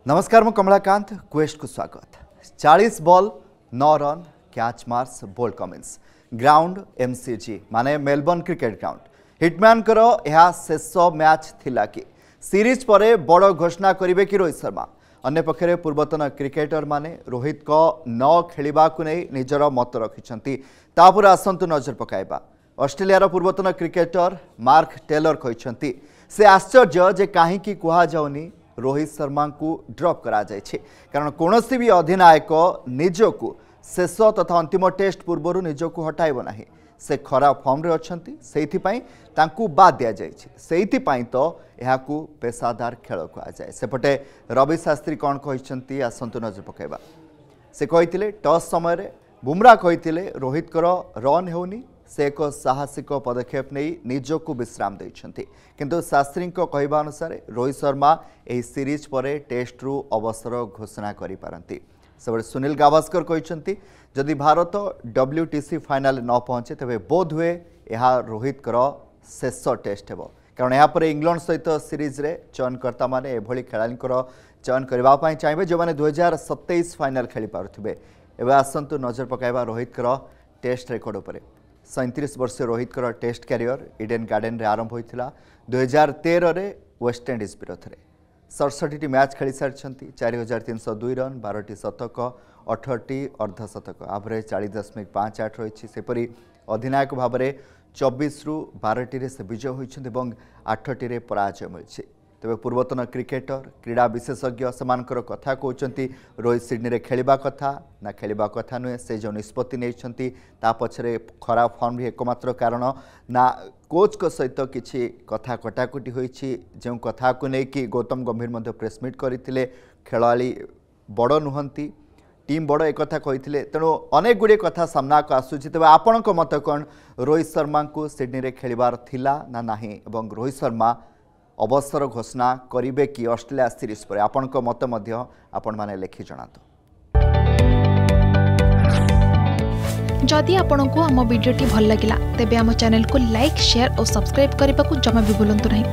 नमस्कार मु कमलाकांत क्वेस्ट को स्वागत। 40 ball 9 run catch Marsh bowled Cummins ground MCG माने मेलबर्न क्रिकेट ग्राउंड हिटमैन करो यह शेष मैच थिला कि सीरीज परे बड़ घोषणा करिवे कि रोहित शर्मा। अन्य पक्षरे पूर्वतन क्रिकेटर माने रोहित को न खेलिबा को नहीं निजर मत रखिछंती तापर आसंतु नजर पकाइबा। ऑस्ट्रेलिया पूर्वतन क्रिकेटर मार्क टेलर कहिछंती से आश्चर्य जे काहे की कुहा जाउनी रोहित शर्मा को ड्रॉप करा जायछि कारण कोनोसी भी अधिनायक निजको शेष तथा अंतिम टेस्ट पूर्व निजको हटाइब नाही। से खराब फॉर्म रे अछंती सेइथिपई तांकू बाद दिया जायछि सेइथिपई तो एहाकू पेशादार खेल कहा जाए। सेपटे रवि शास्त्री कौन कहिछंती आसंतु नजर पकाइबा। से कहिथिले टॉस समय रे बुमरा कहिथिले रोहित कर रन हेउनी से एक साहसिक पदक्षेप नहीं निजको विश्राम देइछंती किंतु शास्त्री कहवा अनुसार रोहित शर्मा एही सीरीज परे टेस्ट रु अवसर घोषणा करि पारंती। सबले सुनील गावस्कर कहते जदि भारत WTC फाइनल न पहुँचे तेज बोध हुए यह रोहित कर शेष टेस्ट हेब कारण यहाँ इंग्लैंड सहित सीरीज रे चयनकर्ता माने एभली खेलाड़ींकर चयन करने चाहिए जो मैंने 2027 फाइनल खेली पारुथिबे। एवं आसंतु नजर पकाइबा रोहित कर टेस्ट रेकर्ड उपर। 37 वर्षीय रोहित कर टेस्ट कैरियर इडेन गार्डन रे आरंभ होता 2013 रे वेस्टइंडीज विरोध में 67 मैच खेली सारी 4302 रन 12टी शतक 18टी अर्धशतक एवरेज 40.58 रही। सेपरी अधिनायक भाव में 24 रु 12टी से विजय होती 8टी पराजय मिली। तेज पूर्वतन क्रिकेटर क्रीड़ा विशेषज्ञ सेमानकर कथा कहते रोहित सिडनी रे खेलिबा कथा ना खेलिबा कथा नुहे से जो निष्पत्ति नहीं पछरे खराब फॉर्म एकमात्र कारण ना कोच को सहित किसी कथा कटाकटी होईछि जो कथा को लेकिन गौतम गंभीर मध्य प्रेसमिट करते खेलाड़ी बड़ नुहंती टीम बड़ एक कही तेणु अनेक गुड़े कथा सामना को आसूची। तेज आपण मत कौन रोहित शर्मा को सिडनी रे खेलिबार थिला ना नाही एवं रोहित शर्मा अवसर घोषणा करिवे कि ऑस्ट्रेलिया सीरीज पर आपण मत मध्य आपण माने लेखि जणातु। जदि आपंक आम भिडी भल लगा तेब आम चैनल को लाइक शेयर और सब्सक्राइब करने को जमा भी भूलु नहीं।